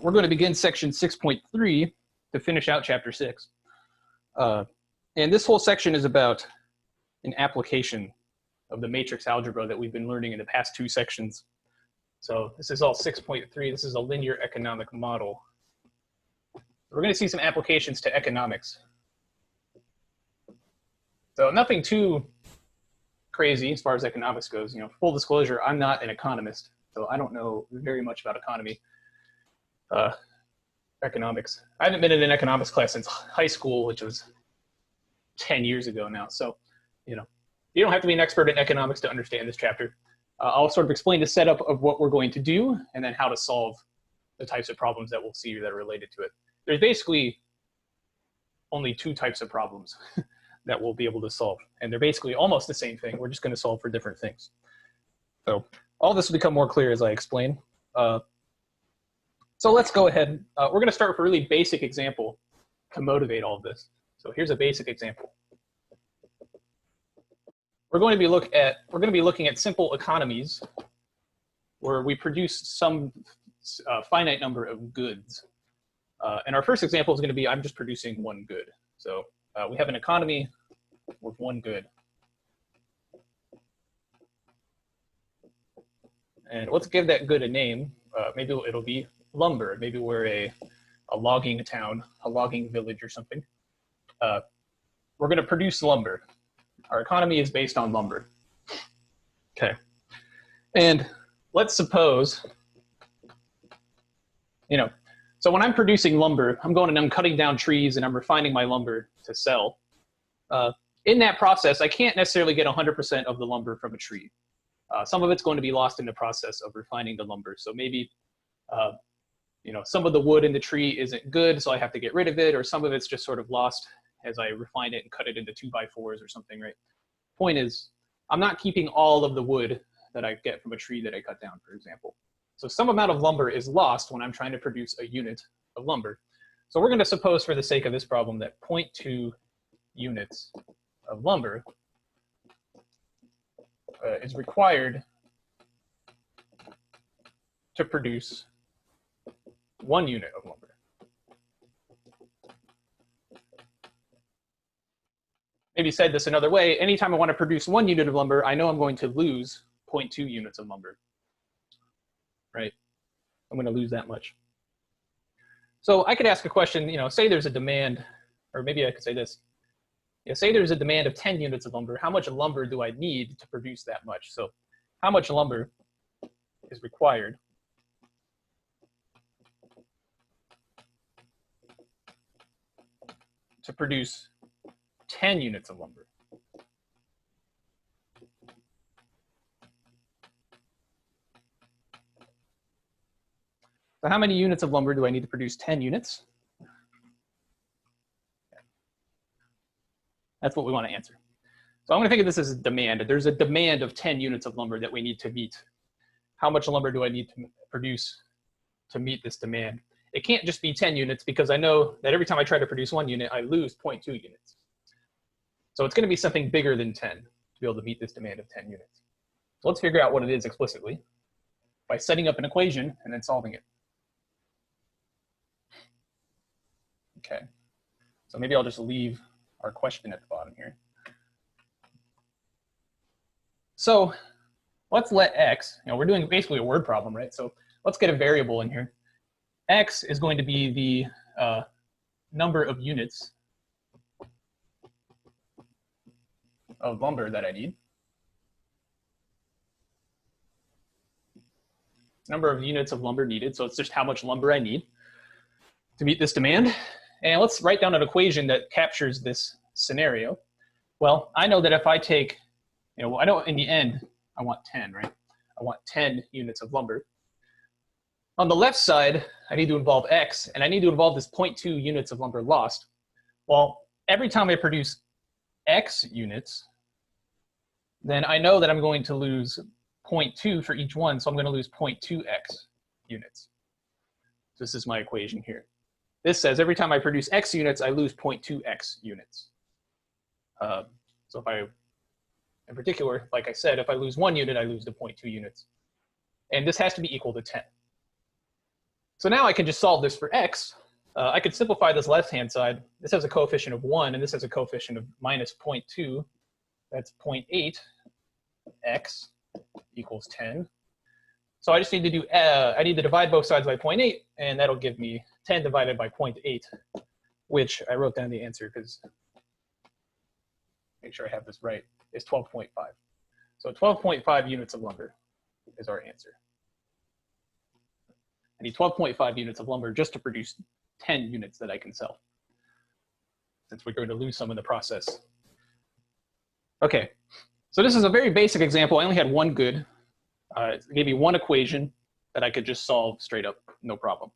We're going to begin section 6.3 to finish out chapter 6. And this whole section is about an application of the matrix algebra that we've been learning in the past two sections. So this is all 6.3. This is a linear economic model. We're going to see some applications to economics. So nothing too crazy as far as economics goes. You know, full disclosure, I'm not an economist, so I don't know very much about economics. I haven't been in an economics class since high school, which was 10 years ago now. So, you know, you don't have to be an expert in economics to understand this chapter. I'll sort of explain the setup of what we're going to do and then how to solve the types of problems that we'll see that are related to it. There's basically only two types of problems that we'll be able to solve. And they're basically almost the same thing. We're just going to solve for different things. So all this will become more clear as I explain. So let's go ahead. We're going to start with a really basic example to motivate all of this. So here's a basic example. We're going to be looking at simple economies where we produce some finite number of goods. And our first example is going to be I'm just producing one good. So we have an economy with one good. And let's give that good a name. Maybe it'll be lumber. Maybe we're a logging town, a logging village or something. We're going to produce lumber. Our economy is based on lumber. Okay. And let's suppose, you know, so when I'm producing lumber, I'm going and I'm cutting down trees and I'm refining my lumber to sell. In that process, I can't necessarily get 100% of the lumber from a tree. Some of it's going to be lost in the process of refining the lumber. So maybe, you know, some of the wood in the tree isn't good, so I have to get rid of it, or some of it's just sort of lost as I refine it and cut it into 2x4s or something, right? Point is, I'm not keeping all of the wood that I get from a tree that I cut down, for example. So some amount of lumber is lost when I'm trying to produce a unit of lumber. So we're going to suppose for the sake of this problem that 0.2 units of lumber is required to produce 1 unit of lumber. Maybe said this another way, anytime I want to produce 1 unit of lumber, I know I'm going to lose 0.2 units of lumber, right? I'm going to lose that much. So I could ask a question, you know, say there's a demand, or maybe I could say this. Yeah, say there's a demand of 10 units of lumber. How much lumber do I need to produce that much? So how much lumber is required to produce 10 units of lumber? So how many units of lumber do I need to produce 10 units? That's what we want to answer. So I'm going to think of this as a demand. There's a demand of 10 units of lumber that we need to meet. How much lumber do I need to produce to meet this demand? It can't just be 10 units because I know that every time I try to produce 1 unit, I lose 0.2 units. So it's going to be something bigger than 10 to be able to meet this demand of 10 units. So let's figure out what it is explicitly by setting up an equation and then solving it. Okay, so maybe I'll just leave our question at the bottom here. So let's let x, you know, we're doing basically a word problem, right? So let's get a variable in here. X is going to be the number of units of lumber that I need. Number of units of lumber needed, so it's just how much lumber I need to meet this demand. And let's write down an equation that captures this scenario. Well, I know that if I take, you know, I know in the end, I want 10, right? I want 10 units of lumber. On the left side, I need to involve x, and I need to involve this 0.2 units of lumber lost. Well, every time I produce x units, then I know that I'm going to lose 0.2 for each one, so I'm going to lose 0.2x units. So this is my equation here. This says every time I produce x units, I lose 0.2x units. So if I, in particular, like I said, if I lose 1 unit, I lose the 0.2 units. And this has to be equal to 10. So now I can just solve this for x. I could simplify this left-hand side. This has a coefficient of 1, and this has a coefficient of minus 0.2. That's 0.8. X equals 10. So I just need to do, I need to divide both sides by 0.8, and that'll give me 10 divided by 0.8, which I wrote down the answer because, make sure I have this right, is 12.5. So 12.5 units of lumber is our answer. I need 12.5 units of lumber just to produce 10 units that I can sell, since we're going to lose some in the process. Okay, so this is a very basic example. I only had one good. It gave me one equation that I could just solve straight up, no problem.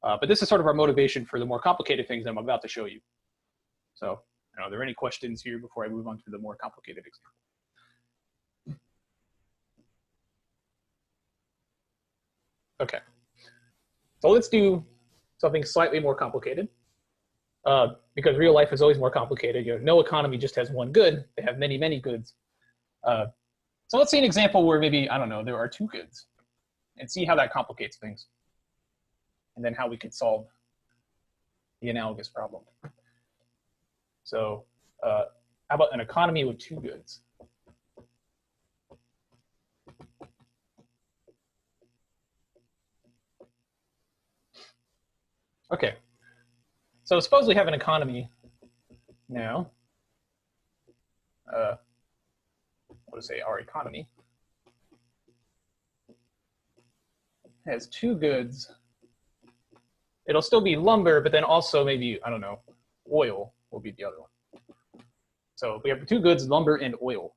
But this is sort of our motivation for the more complicated things that I'm about to show you. So, are there any questions here before I move on to the more complicated example? Okay, so let's do something slightly more complicated. Because real life is always more complicated. No economy just has one good. They have many, many goods. So let's see an example where maybe, I don't know, there are two goods, and see how that complicates things, and then how we could solve the analogous problem. So how about an economy with two goods? Okay, so suppose we have an economy now. Let's say our economy has two goods. It'll still be lumber, but then also maybe, I don't know, oil will be the other one. So we have two goods, lumber and oil.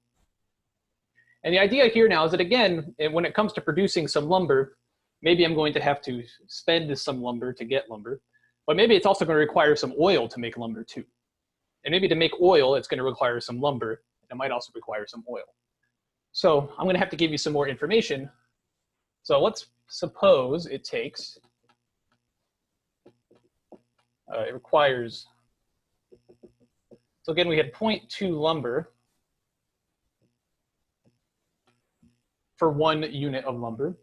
And the idea here now is that, again, when it comes to producing some lumber, maybe I'm going to have to spend some lumber to get lumber, but maybe it's also going to require some oil to make lumber too. And maybe to make oil, it's going to require some lumber. It might also require some oil. So I'm going to have to give you some more information. So let's suppose it takes, it requires, so again, we had 0.2 lumber for 1 unit of lumber.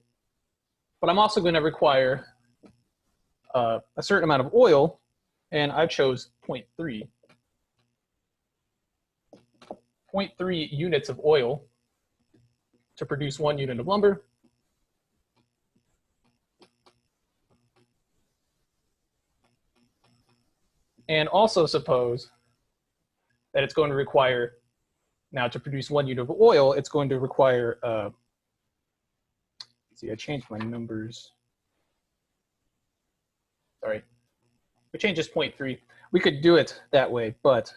But I'm also going to require a certain amount of oil, and I chose 0.3. 0.3 units of oil to produce 1 unit of lumber. And also suppose that it's going to require, now to produce 1 unit of oil, it's going to require, let's see, I changed my numbers. Sorry, we changed this 0.3. We could do it that way, but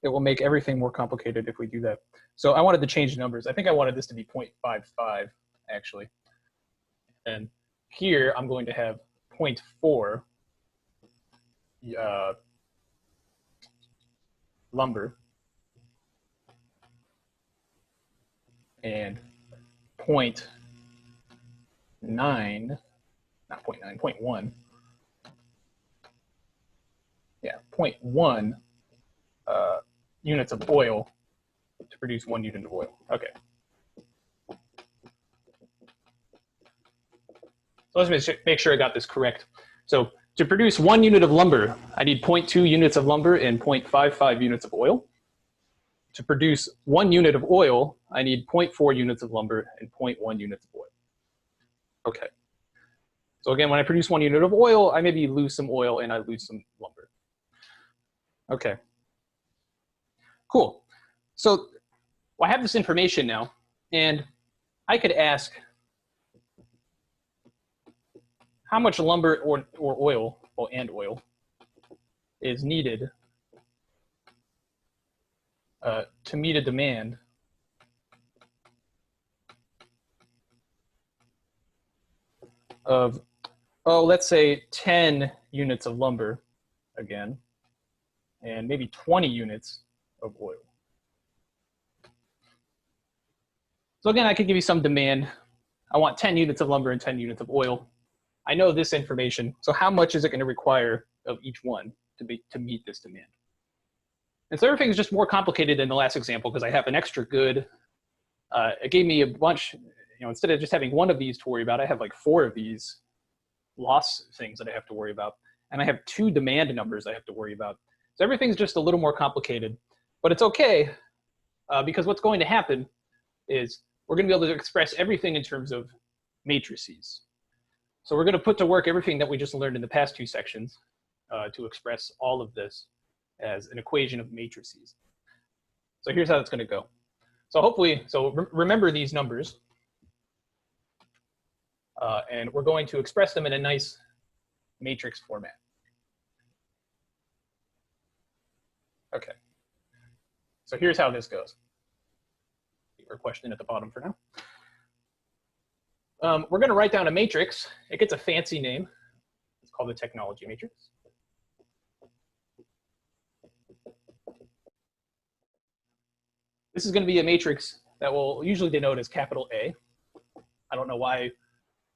it will make everything more complicated if we do that. So I wanted to change numbers. I think I wanted this to be 0.55, actually. And here I'm going to have 0.4 lumber and 0.9, not 0.9, 0.1. Yeah, 0.1 units of oil to produce 1 unit of oil. Okay. So let's make sure I got this correct. So to produce 1 unit of lumber, I need 0.2 units of lumber and 0.55 units of oil. To produce 1 unit of oil, I need 0.4 units of lumber and 0.1 units of oil. Okay. So again, when I produce 1 unit of oil, I maybe lose some oil and I lose some lumber. Okay. Cool. So I have this information now, and I could ask how much lumber or oil, well, and oil, is needed to meet a demand of, oh, let's say 10 units of lumber again, and maybe 20 units of oil. So again, I could give you some demand. I want 10 units of lumber and 10 units of oil. I know this information, so how much is it going to require of each one to meet this demand? And so everything is just more complicated than the last example because I have an extra good. It gave me a bunch, instead of just having one of these to worry about, I have like 4 of these loss things that I have to worry about, and I have 2 demand numbers I have to worry about. So everything's just a little more complicated, but it's okay because what's going to happen is we're going to be able to express everything in terms of matrices. So we're going to put to work everything that we just learned in the past 2 sections to express all of this as an equation of matrices. So here's how it's going to go. So hopefully, remember these numbers, and we're going to express them in a nice matrix format. Okay. So here's how this goes. Keep our question at the bottom for now. We're going to write down a matrix. It gets a fancy name. It's called the technology matrix. This is going to be a matrix that will usually denote as capital A. I don't know why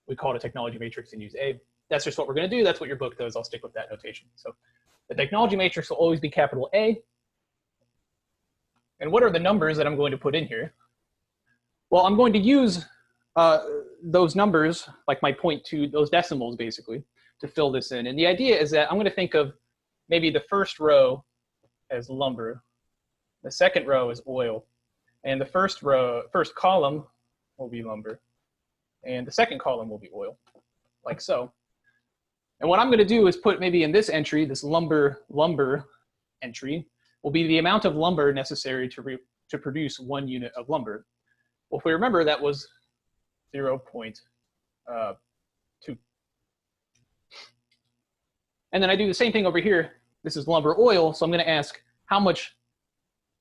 we call it a technology matrix and use A. That's just what we're going to do. That's what your book does. I'll stick with that notation. So the technology matrix will always be capital A. And what are the numbers that I'm going to put in here? Well, I'm going to use those numbers, like my 0.2, those decimals basically, to fill this in. And the idea is that I'm going to think of maybe the first row as lumber, the second row is oil, and the first column will be lumber, and the second column will be oil, like so. And what I'm going to do is put maybe in this entry, this lumber entry, will be the amount of lumber necessary to produce 1 unit of lumber. Well, if we remember, that was 0.2. And then I do the same thing over here. This is lumber oil, so I'm going to ask how much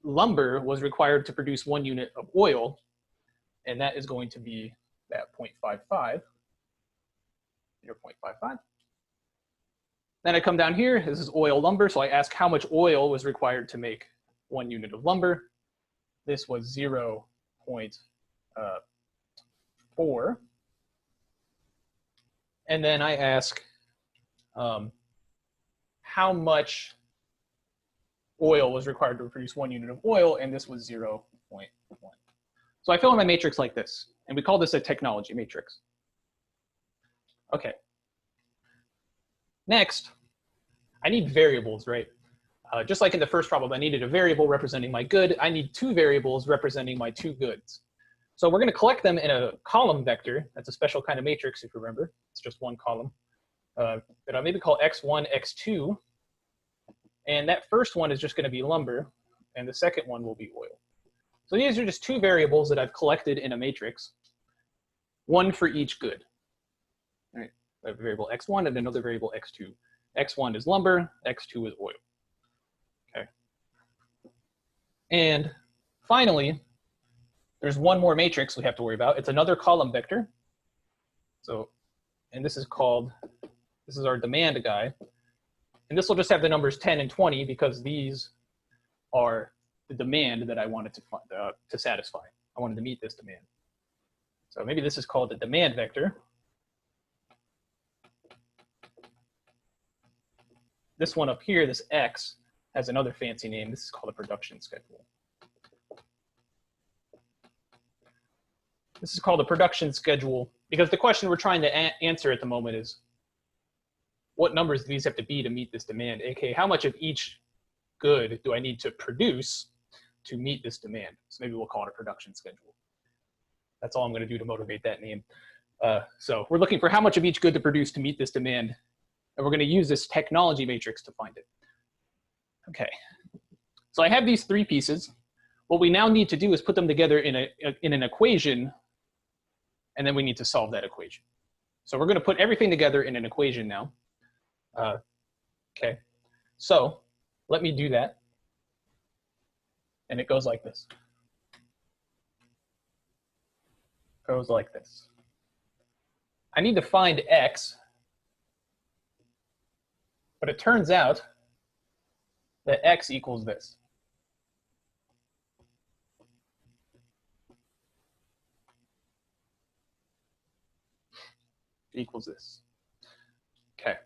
lumber was required to produce 1 unit of oil, and that is going to be that 0.55, 0.55. Then I come down here, this is oil lumber, so I ask how much oil was required to make 1 unit of lumber. This was 0.4. And then I ask how much oil was required to produce 1 unit of oil, and this was 0.1. So I fill in my matrix like this, and we call this a technology matrix. Okay. Next, I need variables, right? Just like in the first problem, I needed a variable representing my good. I need 2 variables representing my 2 goods. So we're going to collect them in a column vector. That's a special kind of matrix, if you remember. It's just 1 column. That I'll maybe call x1, x2. And that first one is just going to be lumber, and the second one will be oil. So these are just 2 variables that I've collected in a matrix, 1 for each good. All right. I have a variable x1 and another variable x2. x1 is lumber, x2 is oil. Okay. And finally, there's 1 more matrix we have to worry about. It's another column vector. So, and this is our demand guy. And this will just have the numbers 10 and 20 because these are the demand that I wanted to satisfy. I wanted to meet this demand. So maybe this is called the demand vector. This one up here, this X, has another fancy name. This is called a production schedule. This is called a production schedule because the question we're trying to answer at the moment is, what numbers do these have to be to meet this demand? AKA, how much of each good do I need to produce to meet this demand? So maybe we'll call it a production schedule. That's all I'm going to do to motivate that name. So we're looking for how much of each good to produce to meet this demand, and we're going to use this technology matrix to find it. Okay. So I have these 3 pieces. What we now need to do is put them together in an equation, and then we need to solve that equation. So we're going to put everything together in an equation now. Okay, so let me do that. And it goes like this. It goes like this. I need to find X, but it turns out that X equals this. Equals this. Okay.